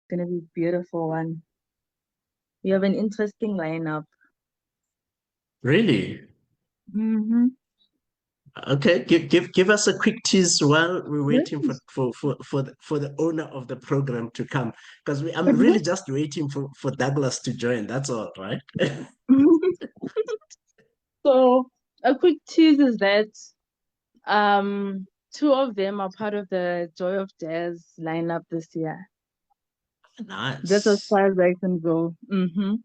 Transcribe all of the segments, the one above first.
gonna be a beautiful one. You have an interesting lineup. Really? Mm-hmm. Okay, give us a quick tease while we're waiting Yes. for the owner of the program to come. Because I'm really just waiting for Douglas to join. That's all, right? So a quick tease is that two of them are part of the Joy of Jazz lineup this year. That's as Nice. far as I can go. Mm-hmm.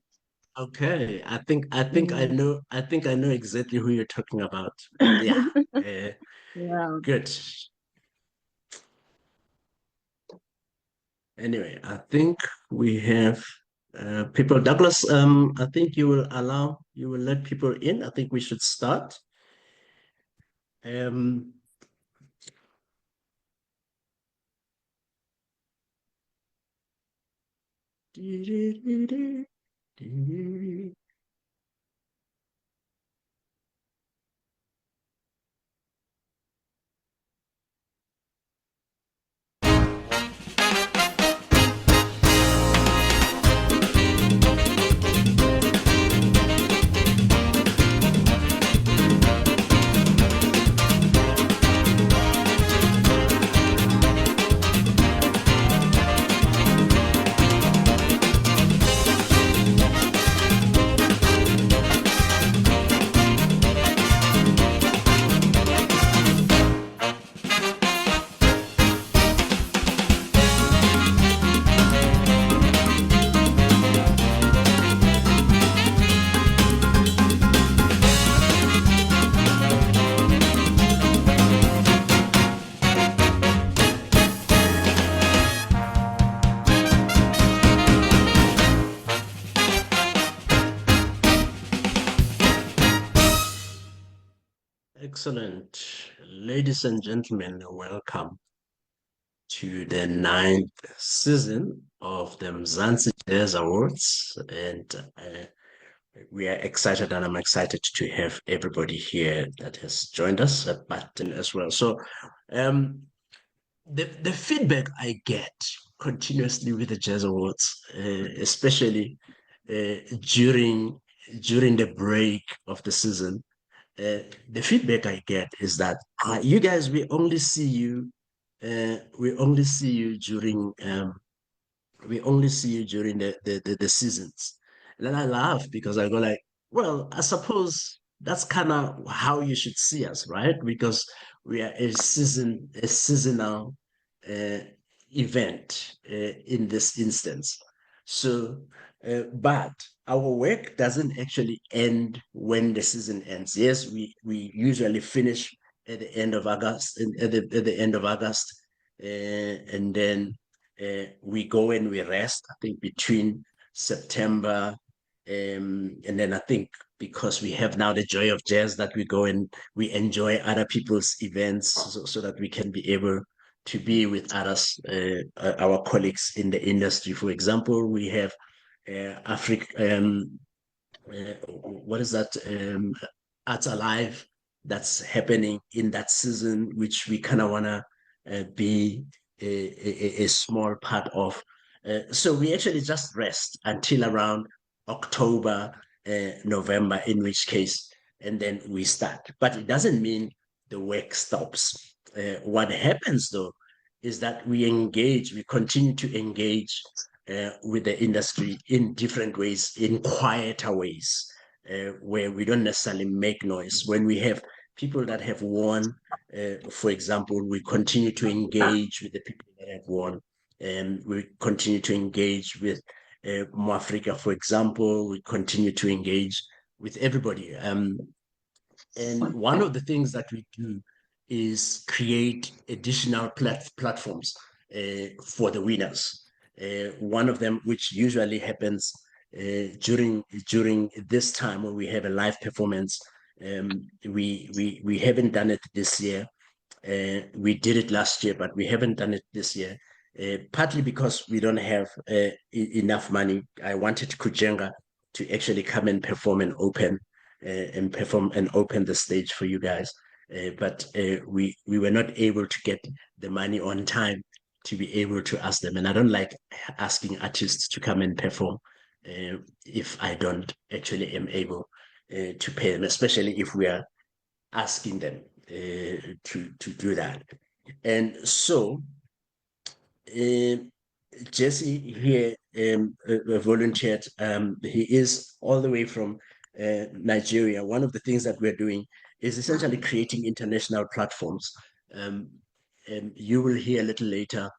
Okay, I think Mm. I know exactly who you're talking about. Yeah, uh, Yeah. good. Anyway, I think we have people. Douglas, I think you will let people in. I think we should start. Um, Excellent. Ladies and gentlemen, welcome to the ninth season of the Mzantsi Jazz Awards. And we are excited, and I'm excited to have everybody here that has joined us, Batten as well. So, um, the feedback I get continuously with the Jazz Awards, especially during the break of the season, the feedback I get is that you guys, we only see you during the seasons. And then I laugh because I go like, well, I suppose that's kind of how you should see us, right? Because we are a seasonal uh, event in this instance. So, but our work doesn't actually end when the season ends. Yes, we usually finish at the end of August, at the end of August, and then we go and we rest, I think, between September. And then I think because we have now the joy of jazz that we go and we enjoy other people's events so that we can be able to be with others, our colleagues in the industry. For example, we have Africa, what is that? Arts Alive that's happening in that season, which we kind of want to be a small part of. So we actually just rest until around October, November, in which case, and then we start. But it doesn't mean the work stops. What happens though is that we continue to engage with the industry in different ways, in quieter ways, where we don't necessarily make noise. When we have people that have won, for example, we continue to engage with the people that have won, and we continue to engage with More Africa, for example. We continue to engage with everybody. And one of the things that we do is create additional platforms for the winners. One of them, which usually happens during this time when we have a live performance. We haven't done it this year. We did it last year, but we haven't done it this year. Partly because we don't have enough money. I wanted Kujenga to actually come and perform and open the stage for you guys. But we were not able to get the money on time. to be able to ask them. And I don't like asking artists to come and perform if I don't actually am able to pay them, especially if we are asking them to do that. And so Jesse here volunteered. He is all the way from Nigeria. One of the things that we're doing is essentially creating international platforms. Um, and you will hear a little later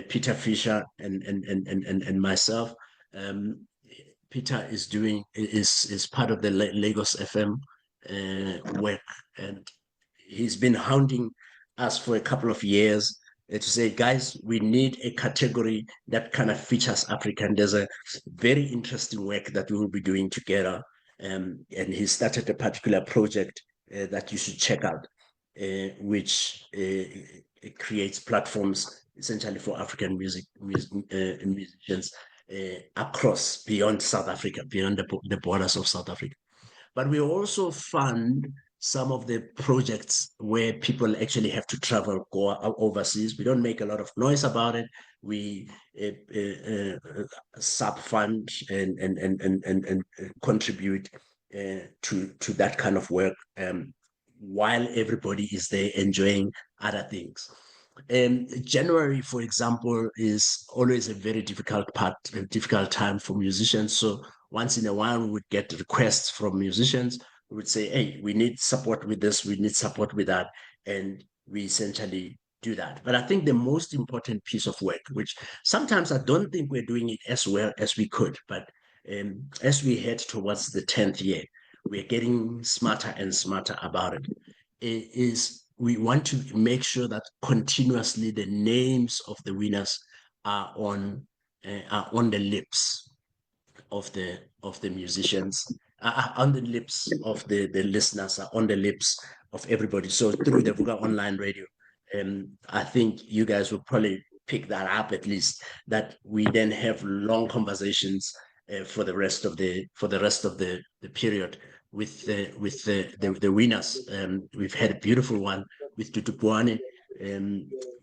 Peter Fisher and myself. Um, Peter is part of the Lagos FM work, and he's been hounding us for a couple of years to say, guys, we need a category that kind of features African. There's a very interesting work that we will be doing together. And he started a particular project that you should check out, which creates platforms essentially for African musicians across beyond South Africa, beyond the borders of South Africa. But we also fund some of the projects where people actually have to travel, go overseas. We don't make a lot of noise about it. We sub fund and contribute to that kind of work while everybody is there enjoying other things. January, for example, is always a very difficult time for musicians. So once in a while, we would get requests from musicians. We would say, hey, we need support with this, we need support with that. And we essentially do that. But I think the most important piece of work, which sometimes I don't think we're doing it as well as we could, but as we head towards the 10th year, we're getting smarter and smarter about it, is we want to make sure that continuously the names of the winners are on the lips of the musicians, on the lips of the listeners, are on the lips of everybody. So through the Vuga Online Radio, I think you guys will probably pick that up at least. That we then have long conversations for the rest of the period with the winners. We've had a beautiful one with Tutupuane,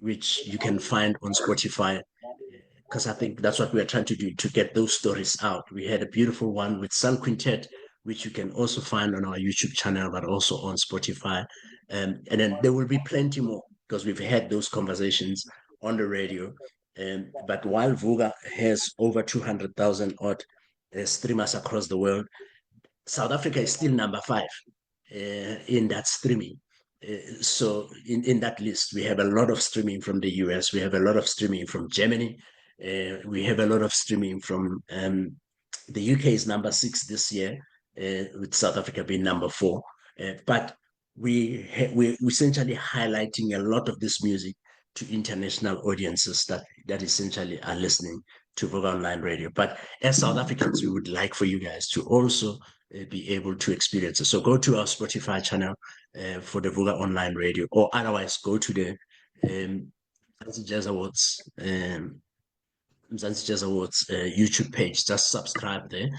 which you can find on Spotify, because I think that's what we're trying to do, to get those stories out. We had a beautiful one with Sun Quintet, which you can also find on our YouTube channel, but also on Spotify. And then there will be plenty more because we've had those conversations on the radio. But while Vuga has over 200,000 odd streamers across the world, South Africa is still number 5 in that streaming. So in that list, we have a lot of streaming from the US, we have a lot of streaming from Germany, we have a lot of streaming from the UK is number 6 this year, with South Africa being number 4. But we're essentially highlighting a lot of this music to international audiences that essentially are listening to Voga Online Radio. But as South Africans, we would like for you guys to also be able to experience it. So go to our Spotify channel for the Vuga Online Radio, or otherwise go to the Mzantsi Jazz Awards, Mzantsi Jazz Awards YouTube page. Just subscribe there,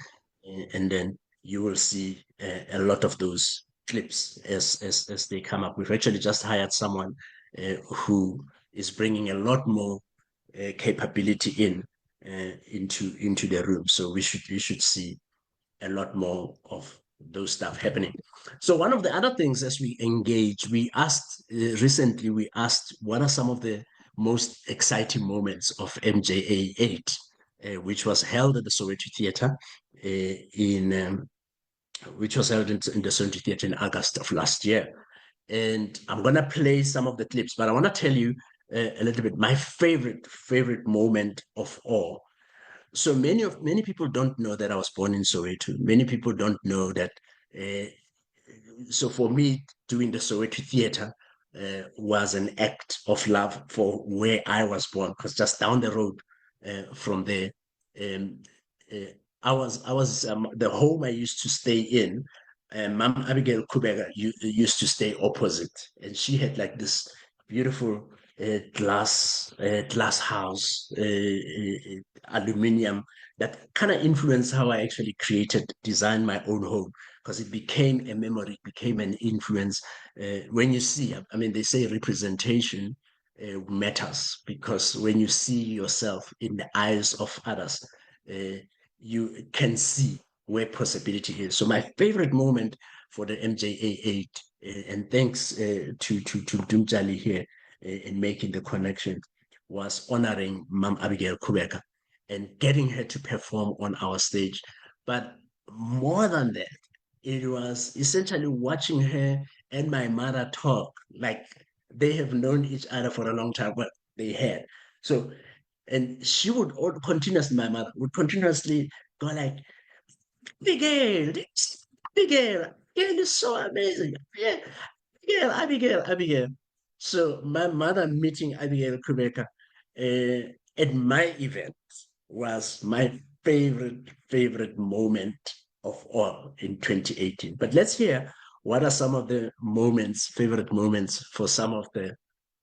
and then you will see a lot of those clips as they come up. We've actually just hired someone who is bringing a lot more capability into the room. So we should see a lot more of those stuff happening. So one of the other things, as we engage, we asked recently, we asked what are some of the most exciting moments of MJA 8, which was held at the Soweto Theatre which was held in the Soweto Theatre in August of last year. And I'm going to play some of the clips, but I want to tell you a little bit my favorite moment of all. So many people don't know that I was born in Soweto. Many people don't know that. So for me, doing the Soweto Theatre was an act of love for where I was born, because just down the road from there, um, I was the home I used to stay in. Mom Abigail Kubega used to stay opposite, and she had like this beautiful glass house, aluminium, that kind of influenced how I actually designed my own home, because it became a memory, it became an influence. When you see, I mean, they say representation matters, because when you see yourself in the eyes of others, you can see where possibility is. So my favorite moment for the MJA 8, and thanks to Dumjali here in making the connection, was honoring Mam Abigail Kubeka and getting her to perform on our stage. But more than that, it was essentially watching her and my mother talk. Like, they have known each other for a long time, but they had. So, and she would continuously, my mother would continuously go like, Abigail, Abigail, Abigail is so amazing. Yeah, Abigail, Abigail, Abigail. So my mother meeting Abigail Kubeka at my event was my favorite moment of all in 2018. But let's hear what are some of the moments, favorite moments for some of the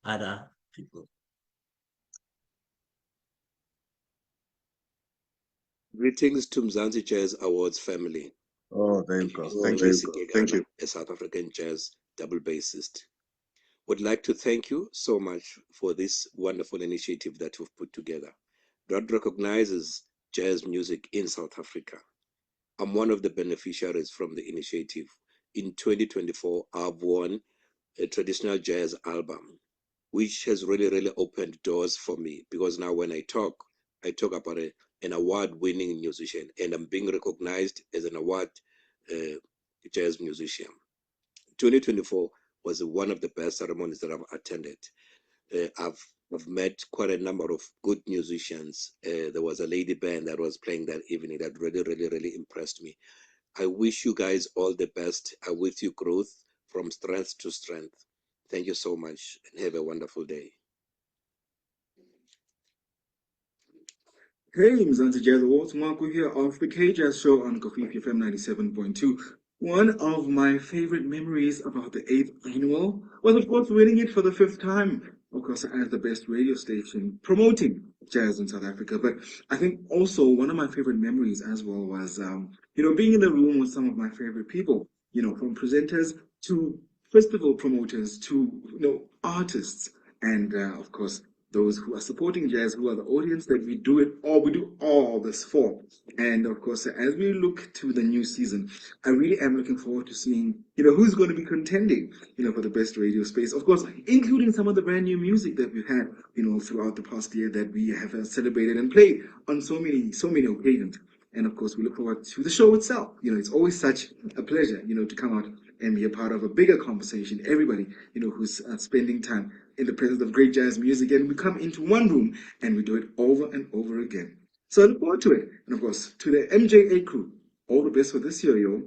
other people. Greetings to Mzantsi Jazz Awards family. Oh, there you go. Thank you. Thank you. A South African jazz double bassist. Would like to thank you so much for this wonderful initiative that you've put together that recognizes jazz music in South Africa. I'm one of the beneficiaries from the initiative. In 2024, I've won a traditional jazz album, which has really opened doors for me, because now when I talk about an award-winning musician, and I'm being recognized as an award jazz musician. 2024 was one of the best ceremonies that I've attended. I've met quite a number of good musicians. There was a lady band that was playing that evening that really impressed me. I wish you guys all the best. I wish you growth from strength to strength. Thank you so much and have a wonderful day. Hey, Mzantsi Jazz Awards, Marco here of the K-Jazz Show on Kofifi FM 97.2. One of my favorite memories about the 8th annual was, of course, winning it for the 5th time, of course, as the best radio station promoting jazz in South Africa. But I think also one of my favorite memories as well was, being in the room with some of my favorite people, from presenters to festival promoters to, artists, and, of course, those who are supporting jazz, who are the audience that we do all this for. And of course, as we look to the new season, I really am looking forward to seeing, who's going to be contending, for the best radio space. Of course, including some of the brand new music that we've had, throughout the past year that we have celebrated and played on so many occasions. And of course, we look forward to the show itself. It's always such a pleasure, to come out and be a part of a bigger conversation. Everybody, who's spending time in the presence of great jazz music, and we come into one room and we do it over and over again. So I look forward to it. And of course, to the MJA crew, all the best for this year, yo.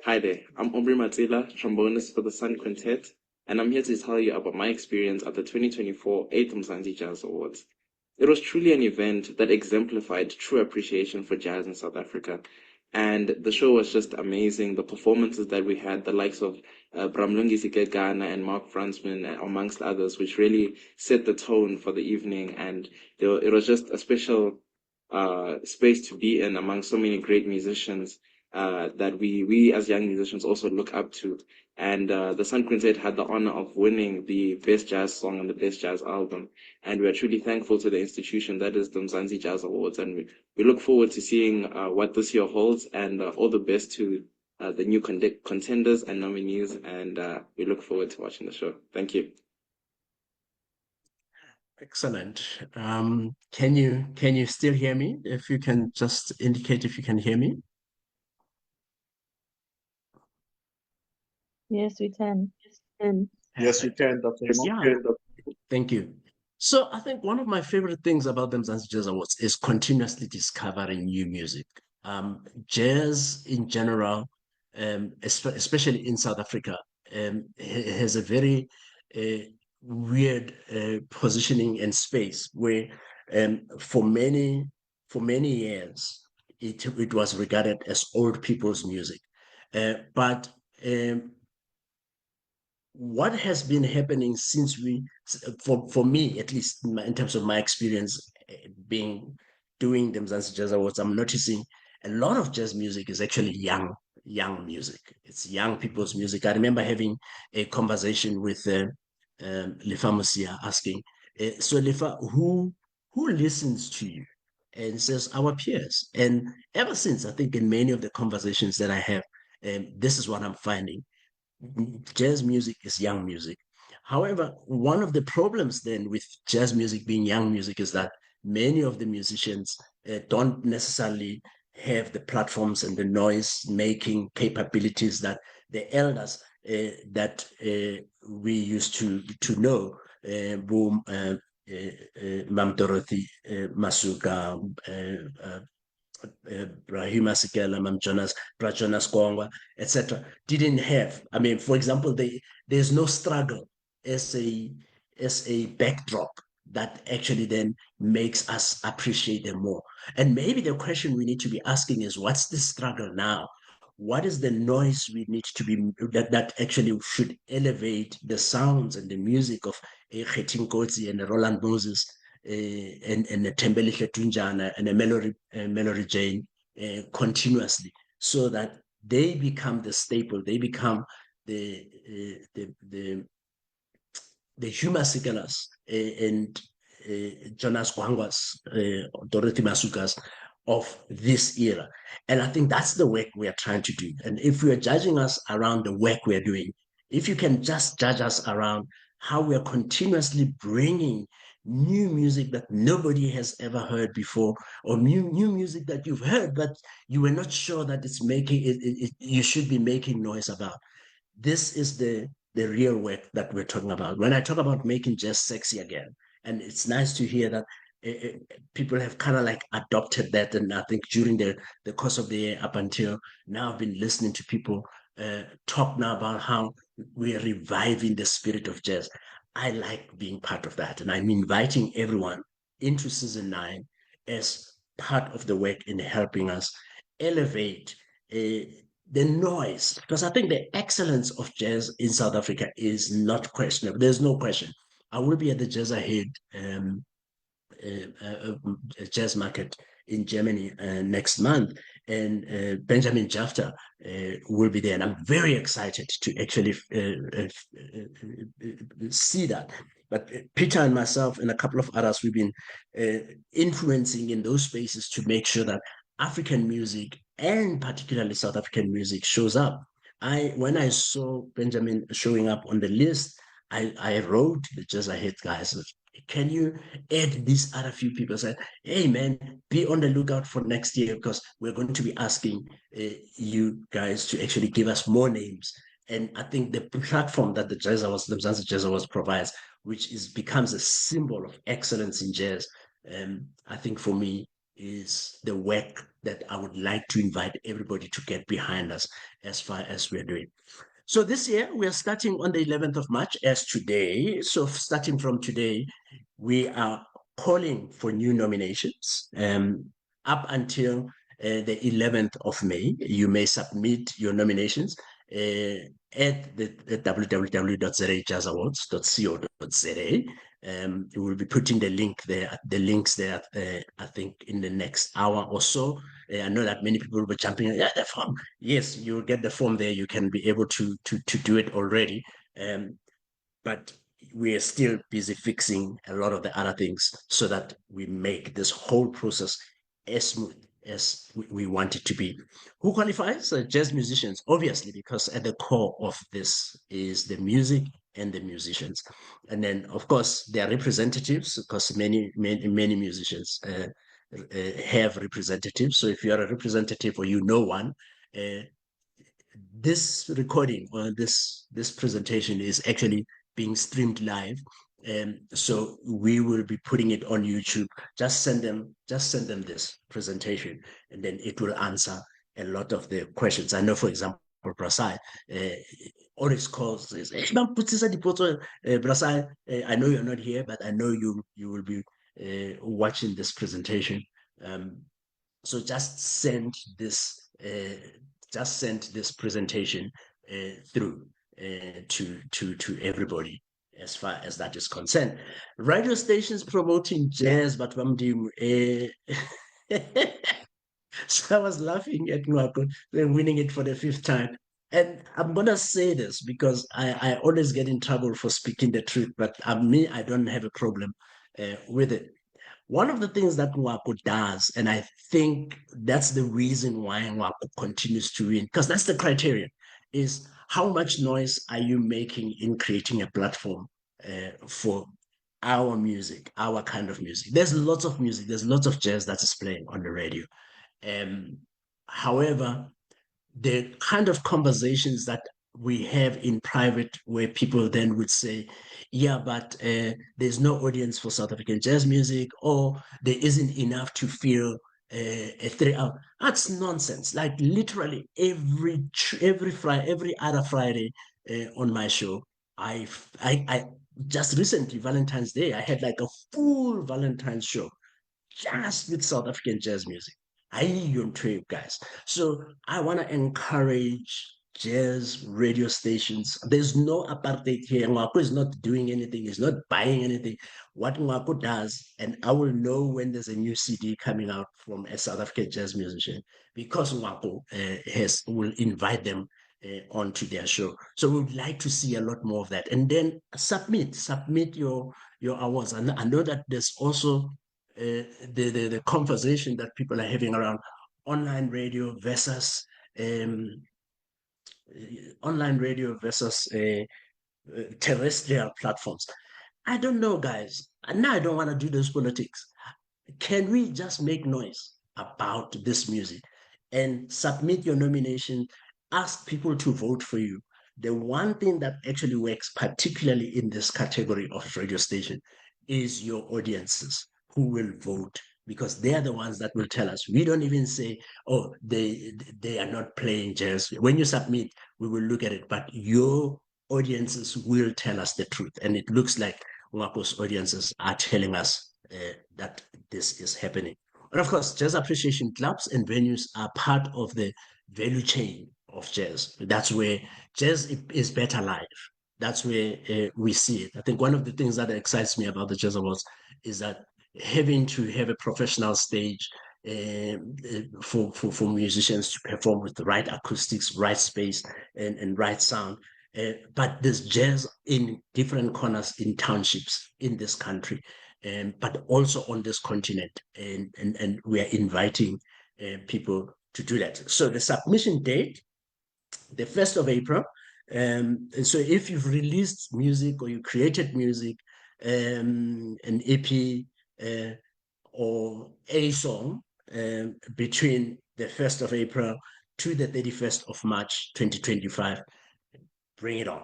Hi there, I'm Aubrey Matsila, trombonist for the Sun Quintet, and I'm here to tell you about my experience at the 2024 8th Mzantsi Jazz Awards. It was truly an event that exemplified true appreciation for jazz in South Africa. And the show was just amazing. The performances that we had, the likes of Bramlungisi Gegana and Mark Fransman, amongst others, which really set the tone for the evening. And it was just a special space to be in among so many great musicians that we as young musicians also look up to. And the Sun Quintet had the honor of winning the Best Jazz Song and the Best Jazz Album. And we are truly thankful to the institution that is the Mzantsi Jazz Awards. And we look forward to seeing what this year holds, and all the best to the new contenders and nominees. And we look forward to watching the show. Thank you. Excellent. Can you still hear me? If you can just indicate if you can hear me. Yes, we can. Yes, we can, Dr. Yeah. Thank you. So I think one of my favorite things about the Mzantsi Jazz Awards is continuously discovering new music. Jazz in general, especially in South Africa, has a very weird positioning and space where for many years it was regarded as old people's music. But what has been happening since for me, at least in terms of my experience doing the Mzantsi Jazz Awards, I'm noticing a lot of jazz music is actually young music. It's young people's music. I remember having a conversation with Lefa Musia asking, so Lefa, who listens to you? And says our peers. And ever since, I think in many of the conversations that I have, this is what I'm finding. Jazz music is young music. However, one of the problems then with jazz music being young music is that many of the musicians don't necessarily have the platforms and the noise making capabilities that the elders that we used to know, boom, Mam Dorothy Masuka, Brahima Sikela, Mam Jonas, Jonas Kwangwa, etc., didn't have. I mean, for example, there's no struggle as a backdrop that actually then makes us appreciate them more. And maybe the question we need to be asking is, what's the struggle now? What is the noise we need to be that actually should elevate the sounds and the music of Khetin Kotsi and Roland Moses and Tembelihle Tunjana and Mallory Jane continuously, so that they become the staple, they become the Huma Sikelas and Jonas Gwangwas, Dorothy Masukas of this era. And I think that's the work we are trying to do. And if we are judging us around the work we're doing, if you can just judge us around how we are continuously bringing new music that nobody has ever heard before, or new music that you've heard, but you were not sure that it's making you should be making noise about. This is the real work that we're talking about. When I talk about making jazz sexy again, and it's nice to hear that people have kind of like adopted that. And I think during the course of the year up until now, I've been listening to people talk now about how we are reviving the spirit of jazz. I like being part of that. And I'm inviting everyone into season 9 as part of the work in helping us elevate the noise, because I think the excellence of jazz in South Africa is not questionable. There's no question. I will be at the Jazz Ahead jazz market in Germany next month, and Benjamin Jafta will be there, and I'm very excited to actually see that. But Peter and myself and a couple of others, we've been influencing in those spaces to make sure that African music and particularly South African music shows up. When I saw Benjamin showing up on the list, I wrote the Jazz Ahead guys, can you add these other few people? I said, hey man, be on the lookout for next year, because we're going to be asking you guys to actually give us more names. And I think the platform that the Mzantsi Jazz Awards provides, which becomes a symbol of excellence in jazz, I think for me is the work that I would like to invite everybody to get behind us as far as we're doing. So this year, we are starting on the 11th of March as today. So starting from today, we are calling for new nominations. Up until the 11th of May, you may submit your nominations at the www.zajazzawards.co.za. We will be putting the links there, I think in the next hour or so. I know that many people will be jumping in, yeah, the form. Yes, you will get the form there. You can be able to do it already. But we are still busy fixing a lot of the other things so that we make this whole process as smooth as we want it to be. Who qualifies? Jazz musicians, obviously, because at the core of this is the music and the musicians. And then, of course, there are representatives, because many musicians have representatives. So if you are a representative or you know one, this recording or this presentation is actually being streamed live. So we will be putting it on YouTube. Just send them this presentation, and then it will answer a lot of the questions. I know, for example, Brasai always calls this, Brasai, I know you're not here, but I know you will be watching this presentation. So just send this presentation through to everybody as far as that is concerned. Radio stations promoting jazz, but so I was laughing at Nwako, then winning it for the 5th time. And I'm gonna say this because I always get in trouble for speaking the truth, but me, I don't have a problem with it. One of the things that Nwako does, and I think that's the reason why Nwako continues to win, because that's the criterion, is how much noise are you making in creating a platform for our music, our kind of music. There's lots of music, there's lots of jazz that is playing on the radio. However, the kind of conversations that we have in private where people then would say, yeah, but there's no audience for South African jazz music, or there isn't enough to fill a 3 hour. That's nonsense. Like literally every other Friday on my show, I just recently Valentine's Day, I had like a full Valentine's show just with South African jazz music. I don't trade guys. So I want to encourage jazz radio stations. There's no apartheid here. Ngwako is not doing anything, he's not buying anything. What Ngwako does, and I will know when there's a new CD coming out from a South African jazz musician, because Ngwako will invite them onto their show. So we'd like to see a lot more of that. And then submit your awards. And I know that there's also the conversation that people are having around online radio versus um, terrestrial platforms. I don't know, guys. Now I don't want to do those politics. Can we just make noise about this music and submit your nomination? Ask people to vote for you. The one thing that actually works, particularly in this category of radio station, is your audiences who will vote, because they are the ones that will tell us. We don't even say, oh, they are not playing jazz. When you submit, we will look at it, but your audiences will tell us the truth. And it looks like Mwako's audiences are telling us that this is happening. And of course, jazz appreciation clubs and venues are part of the value chain of jazz. That's where jazz is better live. That's where we see it. I think one of the things that excites me about the Jazz Awards is that having to have a professional stage for musicians to perform with the right acoustics, right space, and right sound. But there's jazz in different corners in townships in this country, but also on this continent. And we are inviting people to do that. So the submission date, the 1st of April. So if you've released music or you created music, an EP or a song between the 1st of April to the 31st of March 2025, bring it on.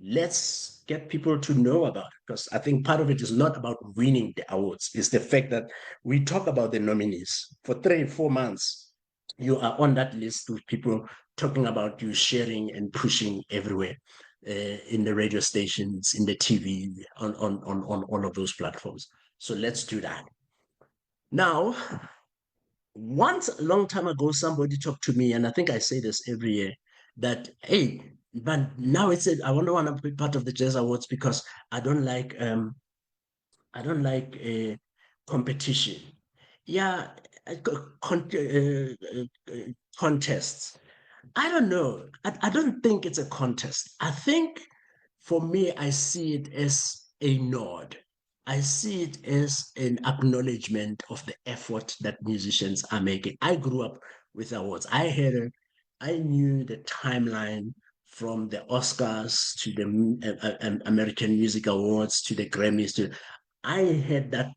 Let's get people to know about it, because I think part of it is not about winning the awards. It's the fact that we talk about the nominees for 3-4 months. You are on that list with people talking about you, sharing and pushing everywhere in the radio stations, in the TV, on all of those platforms. So let's do that. Now, once a long time ago, somebody talked to me, and I think I say this every year, that, hey, but now it's I don't want to be part of the Jazz Awards because I don't like competition. Yeah, contests. I don't know. I don't think it's a contest. I think for me, I see it as a nod. I see it as an acknowledgement of the effort that musicians are making. I grew up with awards. I knew the timeline from the Oscars to the American Music Awards to the Grammys. I had that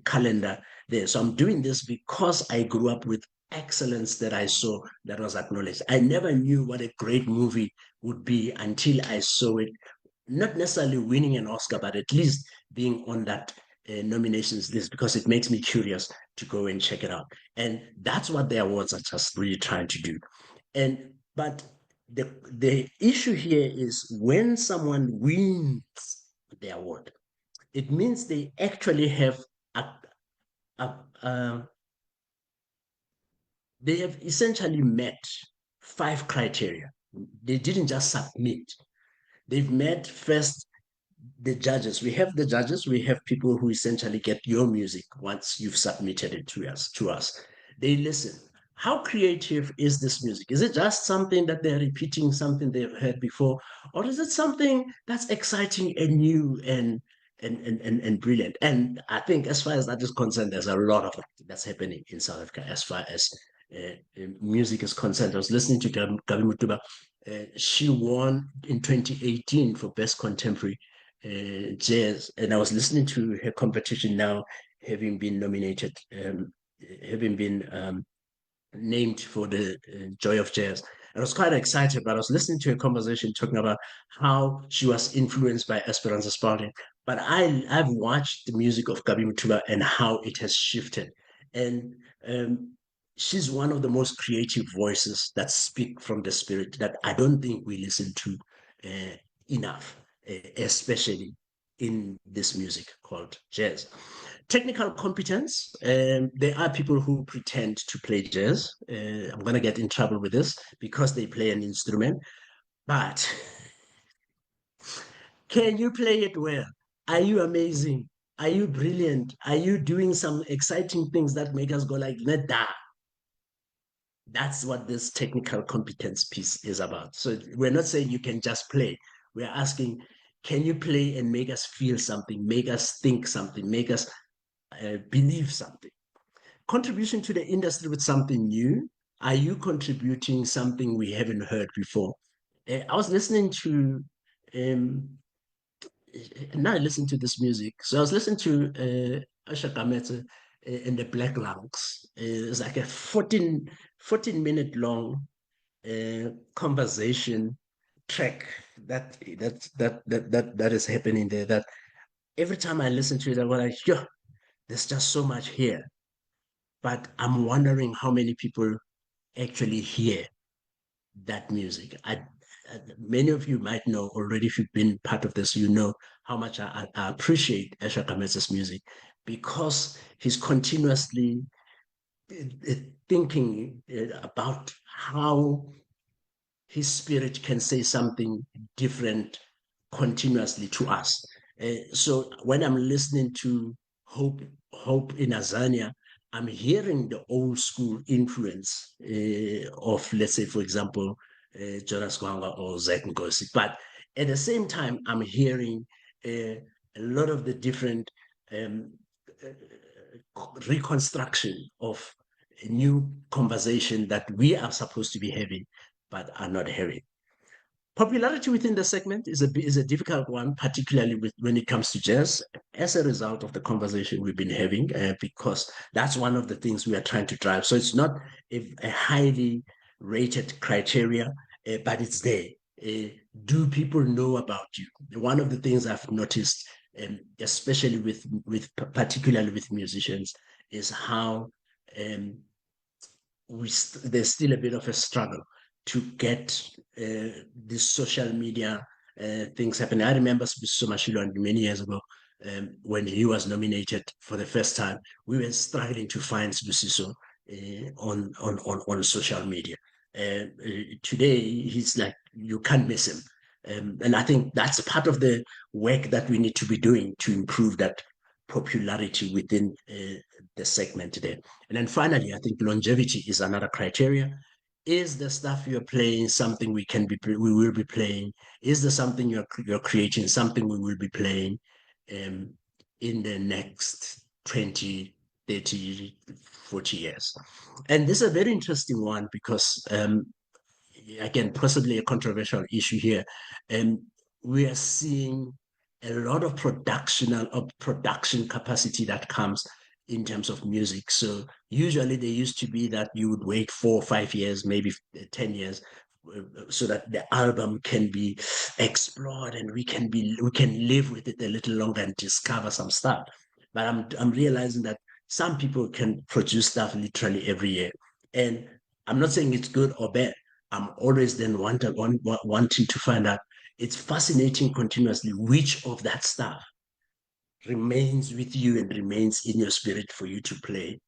calendar there. So I'm doing this because I grew up with excellence that I saw that was acknowledged. I never knew what a great movie would be until I saw it, not necessarily winning an Oscar, but at least being on that nominations list, because it makes me curious to go and check it out. And that's what the awards are just really trying to do. But the issue here is when someone wins the award, it means they actually have they have essentially met 5 criteria. They didn't just submit. They've met first the judges. We have the judges. We have people who essentially get your music once you've submitted it to us. They listen. how creative is this music? Is it just something that they're repeating, something they've heard before, or is it something that's exciting and new and brilliant? And I think as far as that is concerned, there's a lot of that's happening in South Africa as far as music is concerned. I was listening to Gabi Mutuba. She won in 2018 for Best Contemporary Jazz, and I was listening to her competition now, having been nominated, having been named for the Joy of Jazz. I was quite excited, but I was listening to a conversation talking about how she was influenced by Esperanza Spalding. But I've watched the music of Gabi Mutuba and how it has shifted. And she's one of the most creative voices that speak from the spirit that I don't think we listen to enough, especially in this music called jazz. Technical competence. There are people who pretend to play jazz. I'm going to get in trouble with this because they play an instrument. But can you play it well? Are you amazing? Are you brilliant? Are you doing some exciting things that make us go like, Neda? That's what this technical competence piece is about. So we're not saying you can just play. We're asking, can you play and make us feel something, make us think something, make us believe something? Contribution to the industry with something new. Are you contributing something we haven't heard before? I was listening to, now I listen to this music. So I was listening to Usher Gamete and the Black Lungs. It's like a 14-minute long conversation track that is happening there. That every time I listen to it, I'm like, yo, there's just so much here. But I'm wondering how many people actually hear that music. Many of you might know already, if you've been part of this, you know how much I appreciate Esha Kametsa's music, because he's continuously thinking about how his spirit can say something different continuously to us. So when I'm listening to Hope in Azania, I'm hearing the old school influence of, let's say, for example, Jonas Gwanga or Zach Ngosi. But at the same time, I'm hearing a lot of the different reconstruction of a new conversation that we are supposed to be having, but are not having. Popularity within the segment is a difficult one, particularly when it comes to jazz, as a result of the conversation we've been having, because that's one of the things we are trying to drive. So it's not a highly rated criteria, but it's there. Do people know about you? One of the things I've noticed, especially particularly with musicians, is how there's still a bit of a struggle to get these social media things happening. I remember Sibusiso Mashilo many years ago, when he was nominated for the first time. We were struggling to find Sibusiso on social media. Today, he's like, you can't miss him. And I think that's part of the work that we need to be doing to improve that popularity within the segment there. And then finally, I think longevity is another criteria. Is the stuff you're playing something we will be playing? Is there something you're creating something we will be playing in the next 20, 30, 40 years? And this is a very interesting one because, again, possibly a controversial issue here. We are seeing a lot of production capacity that comes in terms of music. So usually they used to be that you would wait 4 or 5 years, maybe 10 years, so that the album can be explored and we can live with it a little longer and discover some stuff. But I'm realizing that some people can produce stuff literally every year. And I'm not saying it's good or bad. I'm always then wanting to find out. It's fascinating continuously which of that stuff remains with you and remains in your spirit for you to play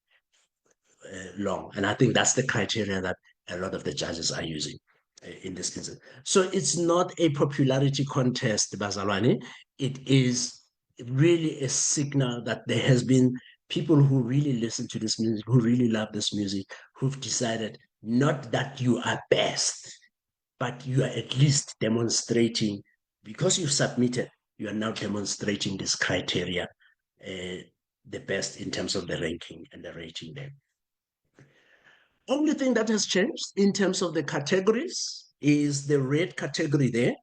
long. And I think that's the criteria that a lot of the judges are using in this instance. So it's not a popularity contest, Bazalwane. It is really a signal that there has been people who really listen to this music, who really love this music, who've decided not that you are best, but you are at least demonstrating, because you've submitted, you are now demonstrating this criteria, the best in terms of the ranking and the rating there. Only thing that has changed in terms of the categories is the red category there.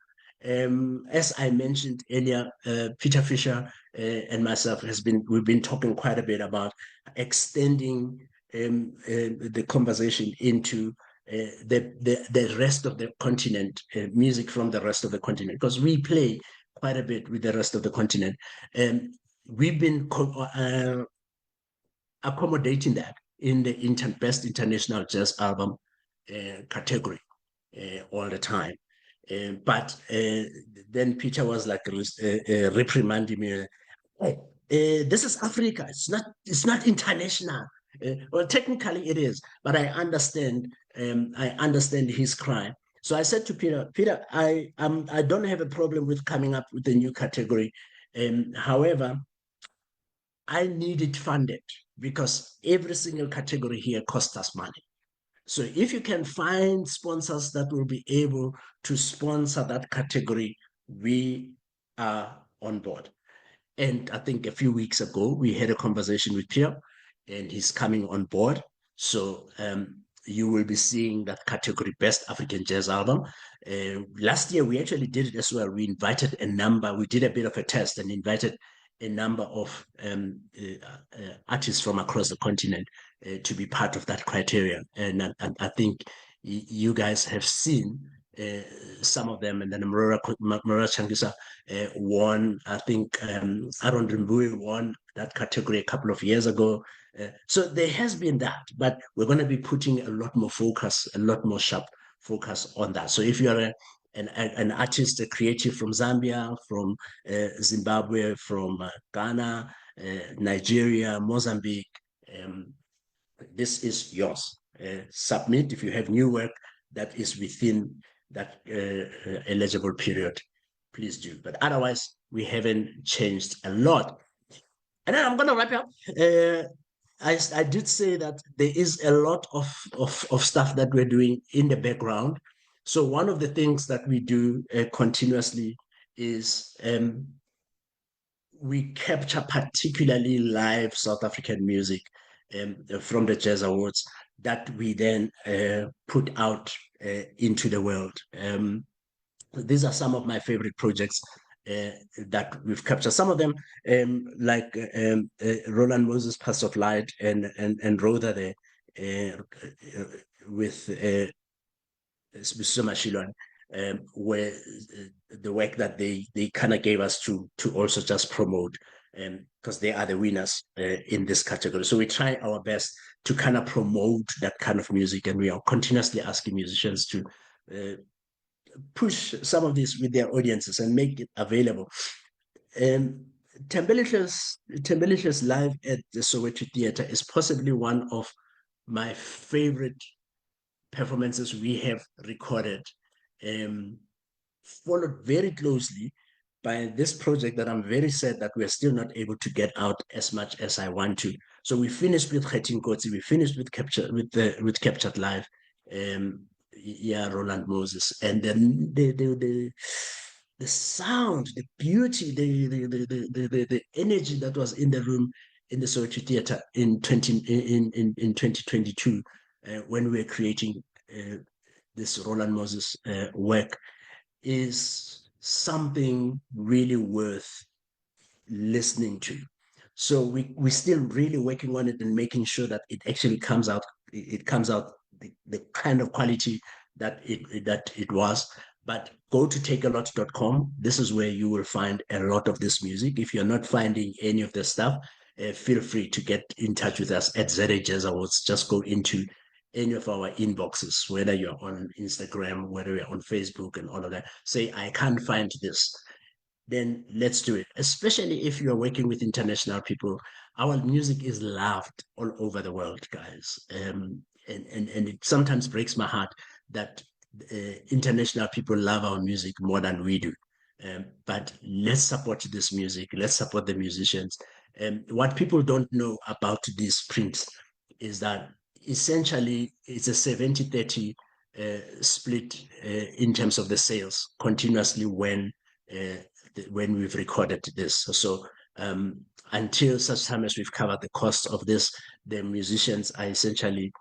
As I mentioned earlier, Peter Fisher and myself we've been talking quite a bit about extending the conversation into the rest of the continent, music from the rest of the continent, because we play quite a bit with the rest of the continent. We've been accommodating that in the best international jazz album category all the time. But then Peter was like reprimanding me. Oh, this is Africa. It's not international. Well, technically it is, but I understand. I understand his cry. So I said to Peter, I don't have a problem with coming up with a new category. However, I need it funded because every single category here costs us money. So if you can find sponsors that will be able to sponsor that category, we are on board. And I think a few weeks ago, we had a conversation with Pierre, and he's coming on board. So you will be seeing that category, Best African Jazz Album. Last year, we actually did it as well. We invited we did a bit of a test and invited a number of artists from across the continent to be part of that criteria. And I think you guys have seen some of them, and then Murora Changisa won. I think Aaron Rimbui won that category a couple of years ago. So there has been that, but we're going to be putting a lot more focus, a lot more sharp focus on that. So if you're an artist, a creative from Zambia, from Zimbabwe, from Ghana, Nigeria, Mozambique, this is yours. Submit if you have new work that is within that eligible period, please do. But otherwise, we haven't changed a lot. And then I'm going to wrap up. I did say that there is a lot of stuff that we're doing in the background. So one of the things that we do continuously is we capture particularly live South African music from the Jazz Awards that we then put out into the world. These are some of my favorite projects that we've captured. Some of them, like Roland Moses' Paths of Light and Rhoda there with Soma Shilon, where the work that they kind of gave us to also just promote, because they are the winners in this category. So we try our best to kind of promote that kind of music, and we are continuously asking musicians to push some of this with their audiences and make it available. Tembelicious live at the Soweto Theatre is possibly one of my favorite performances we have recorded, followed very closely by this project that I'm very sad that we're still not able to get out as much as I want to. So we finished with Khetin Kotsi, we finished with Captured Live, Roland Moses, and then the sound, the beauty, the energy that was in the room in the Soweto Theatre in 2022 when we were creating this Roland Moses work is something really worth listening to. So we're still really working on it and making sure that it actually comes out. It comes out the kind of quality that it was. But go to takealot.com. This is where you will find a lot of this music. If you're not finding any of this stuff, feel free to get in touch with us at ZA Jazz Awards. Just go into any of our inboxes, whether you're on Instagram, whether you're on Facebook and all of that. Say, I can't find this. Then let's do it. Especially if you're working with international people. Our music is loved all over the world, guys. And it sometimes breaks my heart that international people love our music more than we do. But let's support this music. Let's support the musicians. What people don't know about these prints is that essentially it's a 70-30 split in terms of the sales continuously when we've recorded this. So until such time as we've covered the cost of this, the musicians are essentially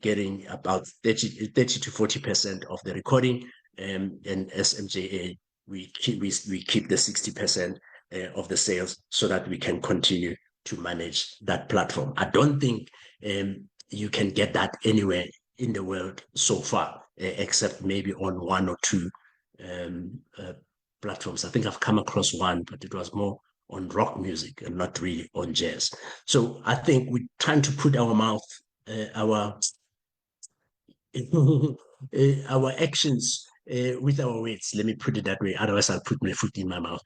getting about 30 to 40% of the recording, and as MJA, we keep the 60% of the sales so that we can continue to manage that platform. I don't think you can get that anywhere in the world so far, except maybe on one or two platforms. I think I've come across one, but it was more on rock music and not really on jazz. So I think we're trying to put our mouth, our actions with our words. Let me put it that way. Otherwise, I'll put my foot in my mouth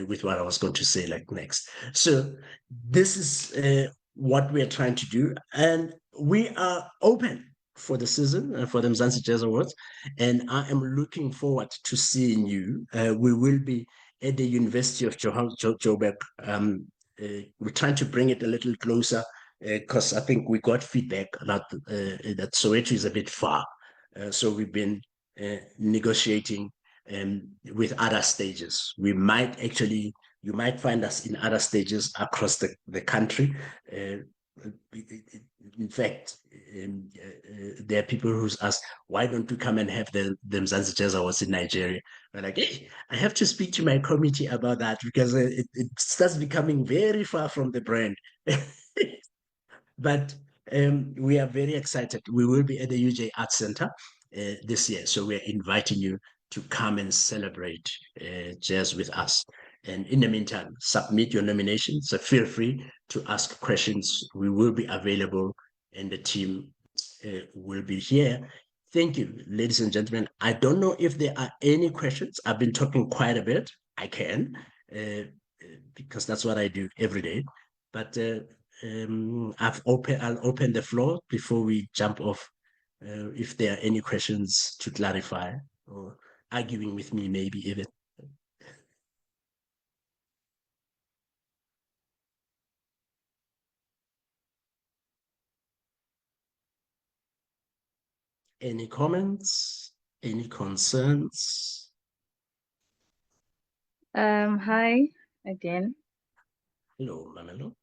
with what I was going to say like next. So this is what we are trying to do, and we are open for the season for the Mzantsi Jazz Awards, and I am looking forward to seeing you. We will be at the University of Joburg. We're trying to bring it a little closer because I think we got feedback that Soweto is a bit far. So we've been negotiating with other stages. You might find us in other stages across the country. In fact, there are people who's asked, why don't you come and have the Mzantsi Jazz Awards in Nigeria? We're like, hey, I have to speak to my committee about that because it starts becoming very far from the brand. But we are very excited. We will be at the UJ Arts Center this year. So we're inviting you to come and celebrate jazz with us. And in the meantime, submit your nominations. So feel free to ask questions. We will be available and the team will be here. Thank you, ladies and gentlemen. I don't know if there are any questions. I've been talking quite a bit. I can, because that's what I do every day. But I'll open the floor before we jump off. If there are any questions to clarify or arguing with me, maybe even. Any comments? Any concerns? Hi again. Hello, Mamelo.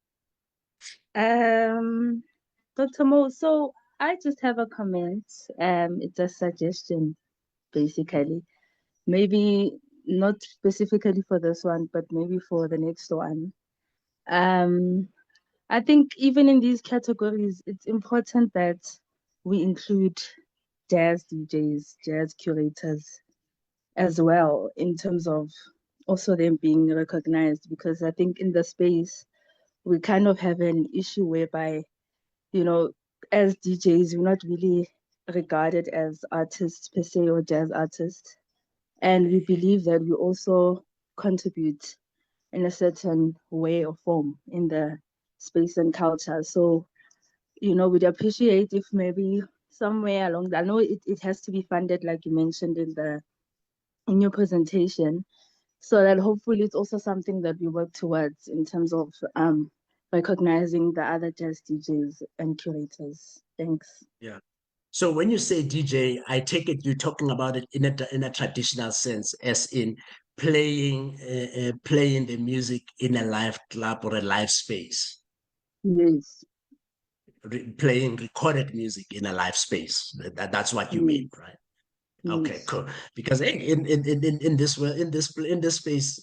Dr. Mo, so I just have a comment. It's a suggestion, basically. Maybe not specifically for this one, but maybe for the next one. I think even in these categories, it's important that we include jazz DJs, jazz curators as well, in terms of also them being recognized, because I think in the space, we kind of have an issue whereby, you know, as DJs, we're not really regarded as artists per se or jazz artists. And we believe that we also contribute in a certain way or form in the space and culture. So, we'd appreciate if maybe somewhere along I know it has to be funded, like you mentioned in your presentation, so that hopefully it's also something that we work towards in terms of recognizing the other jazz DJs and curators. Thanks. Yeah. So when you say DJ, I take it you're talking about it in a traditional sense, as in playing the music in a live club or a live space. Yes. Playing recorded music in a live space. That's what you mean, right? Yes. Okay, cool. Because in this space,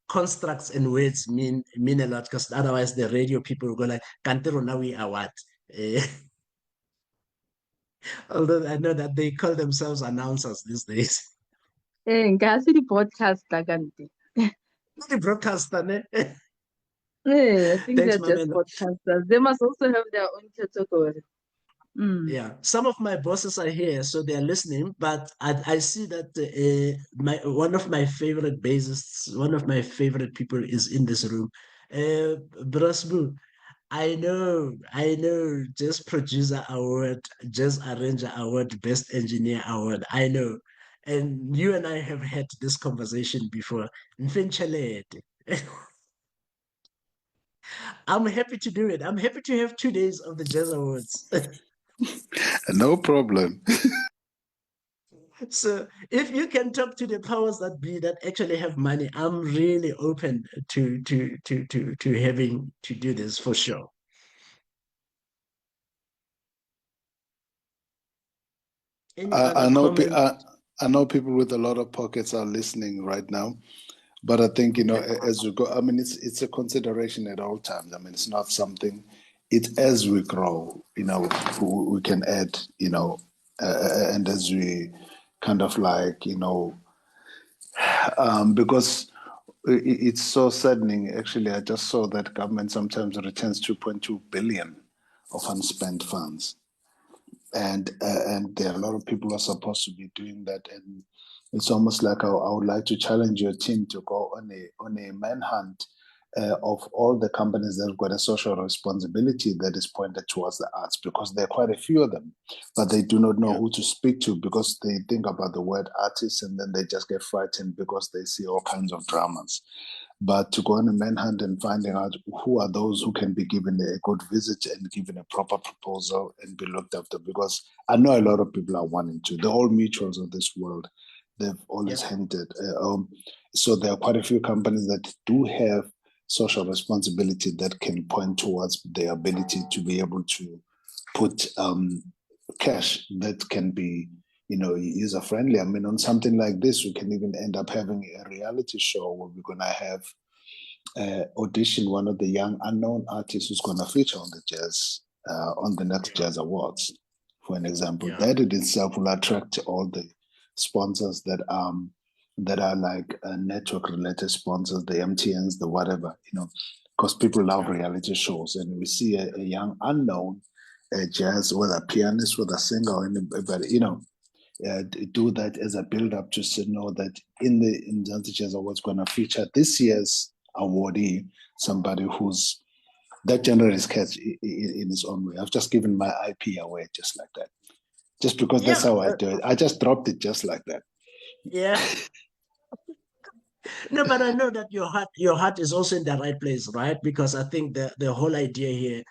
constructs and words mean a lot. Because otherwise, the radio people will go like, "Kantero now we are what?" Although I know that they call themselves announcers these days. Ngasi the podcast kanti. The broadcaster, ne? I think Thanks, they're just Mamelo. podcasters. They must also have their own category. Yeah, some of my bosses are here, so they're listening. But I see that one of my favorite bassists, one of my favorite people is in this room. Brasbu, I know, Jazz Producer Award, Jazz Arranger Award, Best Engineer Award. I know, and you and I have had this conversation before. Mfenchelete. I'm happy to do it. I'm happy to have 2 days of the Jazz Awards. No problem. So if you can talk to the powers that be that actually have money, I'm really open to having to do this for sure. Any other comments? I know people with a lot of pockets are listening right now, but I think, you know, as we go, I mean, it's a consideration at all times. I mean, it's not something. It's as we grow, you know, we can add, you know, and as we kind of like, you know, because it's so saddening. Actually, I just saw that government sometimes returns 2.2 billion of unspent funds, and there are a lot of people who are supposed to be doing that, and it's almost like I would like to challenge your team to go on a manhunt of all the companies that have got a social responsibility that is pointed towards the arts, because there are quite a few of them, but they do not know who to speak to, because they think about the word artist and then they just get frightened because they see all kinds of dramas. But to go on a manhunt and finding out who are those who can be given a good visit and given a proper proposal and be looked after, because I know a lot of people are wanting to. The old mutuals of this world, they've always hinted. So there are quite a few companies that do have social responsibility that can point towards their ability to be able to put cash that can be, you know, user friendly. I mean, on something like this, we can even end up having a reality show where we're going to have audition one of the young unknown artists who's going to feature on the jazz on the next Jazz Awards, for an example. That in itself will attract all the sponsors that are like network related sponsors, the MTNs, the whatever, you know, because people love reality shows, and we see a young unknown jazz, whether a pianist, whether a singer, or anybody, you know, do that as a build up to know that in the Mzantsi Jazz Awards going to feature this year's awardee, somebody who's that generous catch in his own way. I've just given my IP away just like that, just because that's how I do it. I just dropped it just like that. Yeah. No, but I know that your heart is also in the right place, right? Because I think the whole idea here,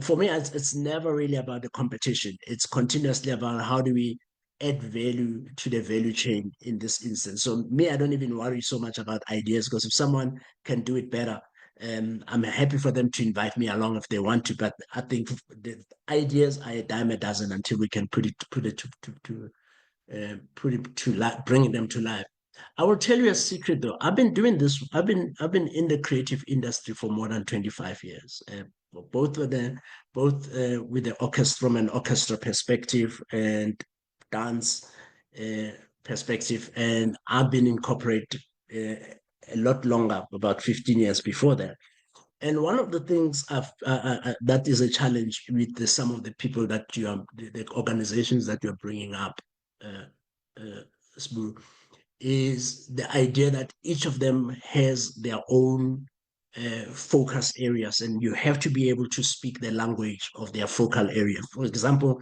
for me, it's never really about the competition. It's continuously about how do we add value to the value chain in this instance. So me, I don't even worry so much about ideas, because if someone can do it better, I'm happy for them to invite me along if they want to. But I think the ideas are a dime a dozen until we can put it to life, bringing them to life. I will tell you a secret though. I've been doing this. I've been in the creative industry for more than 25 years. Both with the orchestra, from an orchestra perspective and dance perspective, and I've been in corporate a lot longer, about 15 years before that. And one of the things that is a challenge with some of the people that the organizations that you're bringing up, Sbu, is the idea that each of them has their own focus areas, and you have to be able to speak the language of their focal area. For example,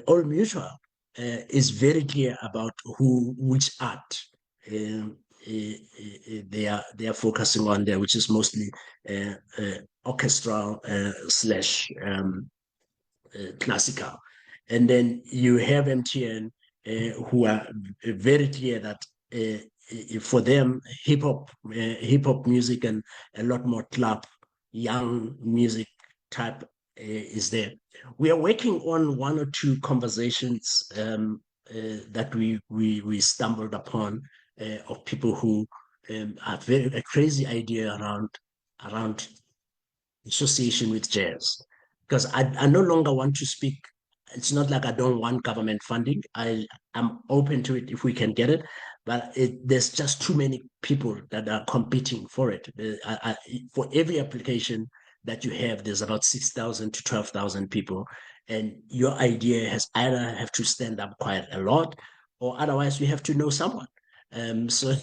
All Mutual is very clear about which art they are focusing on there, which is mostly orchestral slash classical. And then you have MTN, who are very clear that for them, hip hop music and a lot more club, young music type is there. We are working on one or two conversations that we stumbled upon of people who have a crazy idea around association with jazz, because I no longer want to speak. It's not like I don't want government funding. I'm open to it if we can get it, but there's just too many people that are competing for it. For every application that you have, there's about 6,000 to 12,000 people, and your idea has either have to stand up quite a lot, or otherwise you have to know someone. So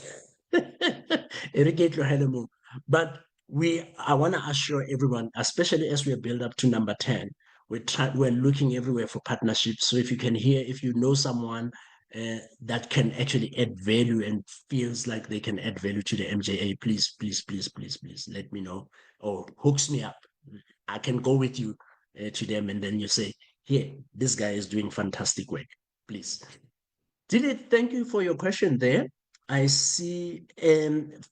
but I want to assure everyone, especially as we build up to number 10, we're looking everywhere for partnerships. So if you know someone that can actually add value and feels like they can add value to the MJA, please, please, please, please, please let me know, or hooks me up. I can go with you to them, and then you say, here, this guy is doing fantastic work, please. Dili, thank you for your question there. I see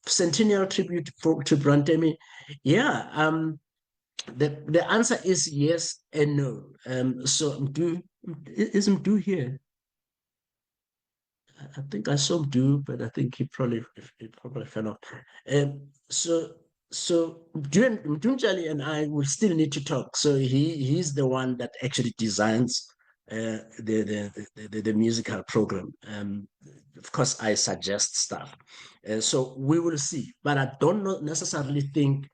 centennial tribute to Brantemi. Yeah, the answer is yes and no. So Mdu, is Mdu here? I think I saw Mdu, but I think he probably fell off. So Mdunjali and I will still need to talk. So he's the one that actually designs the musical program. Of course, I suggest stuff. So we will see, but I don't necessarily think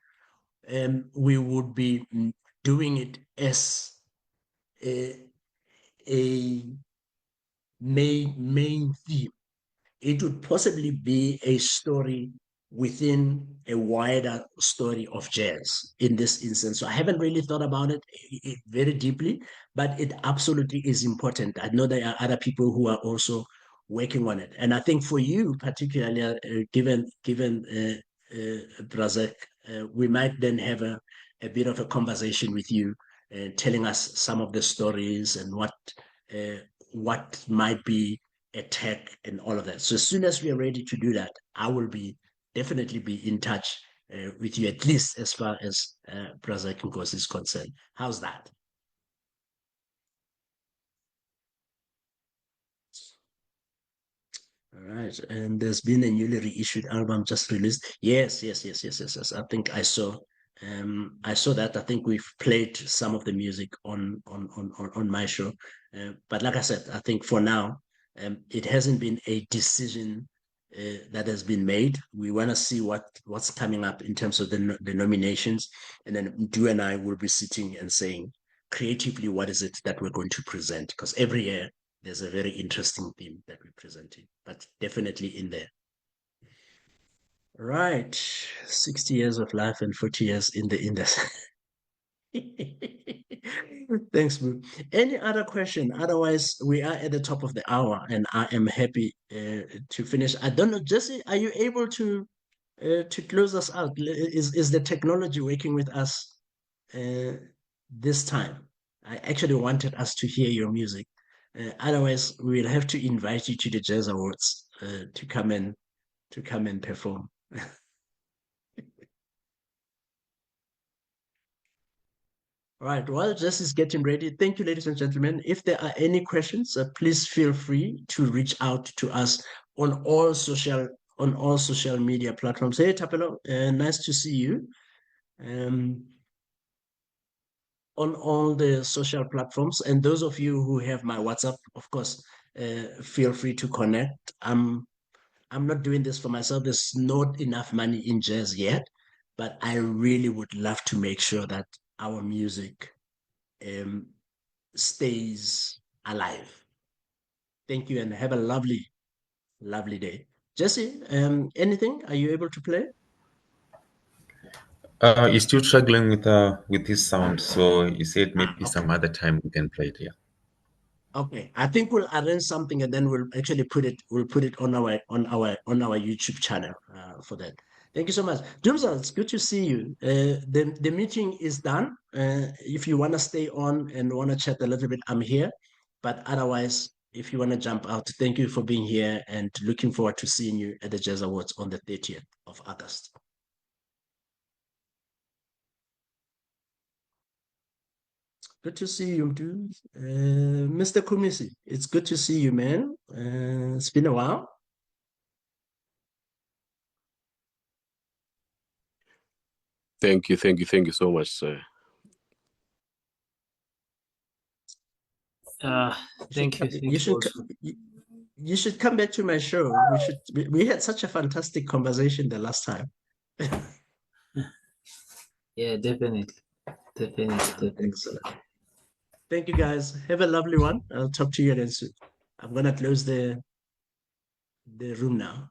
we would be doing it as a main theme. It would possibly be a story within a wider story of jazz in this instance. So I haven't really thought about it very deeply, but it absolutely is important. I know there are other people who are also working on it. And I think for you, particularly, given Brazek, we might then have a bit of a conversation with you, telling us some of the stories and what might be attack and all of that. So as soon as we are ready to do that, I will definitely be in touch with you, at least as far as Brazek Nkosi is concerned. How's that? All right, and there's been a newly reissued album just released. Yes. I think I saw that. I think we've played some of the music on my show, but like I said, I think for now, it hasn't been a decision that has been made. We want to see what's coming up in terms of the nominations, and then Du and I will be sitting and saying creatively what is it that we're going to present, because every year there's a very interesting theme that we're presenting, but definitely in there. Right, 60 years of life and 40 years in the industry. Thanks, Boo. Any other question? Otherwise, we are at the top of the hour, and I am happy to finish. I don't know, Jesse, are you able to close us out? Is the technology working with us this time? I actually wanted us to hear your music. Otherwise, we'll have to invite you to the Jazz Awards to come and perform. All right, while Jess is getting ready, thank you, ladies and gentlemen. If there are any questions, please feel free to reach out to us on all social media platforms. Hey, Tapelo, nice to see you. On all the social platforms, and those of you who have my WhatsApp, of course, feel free to connect. I'm not doing this for myself. There's not enough money in jazz yet, but I really would love to make sure that our music stays alive. Thank you, and have a lovely day. Jesse, anything? Are you able to play? He's still struggling with his sound, so he said maybe some other time we can play it. Yeah. Okay, I think we'll arrange something, and then we'll actually put it on our YouTube channel for that. Thank you so much. Dumza, it's good to see you. The meeting is done. If you want to stay on and want to chat a little bit, I'm here. But otherwise, if you want to jump out, thank you for being here, and looking forward to seeing you at the Jazz Awards on the 30th of August. Good to see you, dude. Mr. Kumisi, it's good to see you, man. It's been a while. Thank you so much, sir. Thank you. You should come back to my show. We had such a fantastic conversation the last time. Yeah, definitely. Excellent. Thank you, guys. Have a lovely one. I'll talk to you again soon. I'm gonna close the room now.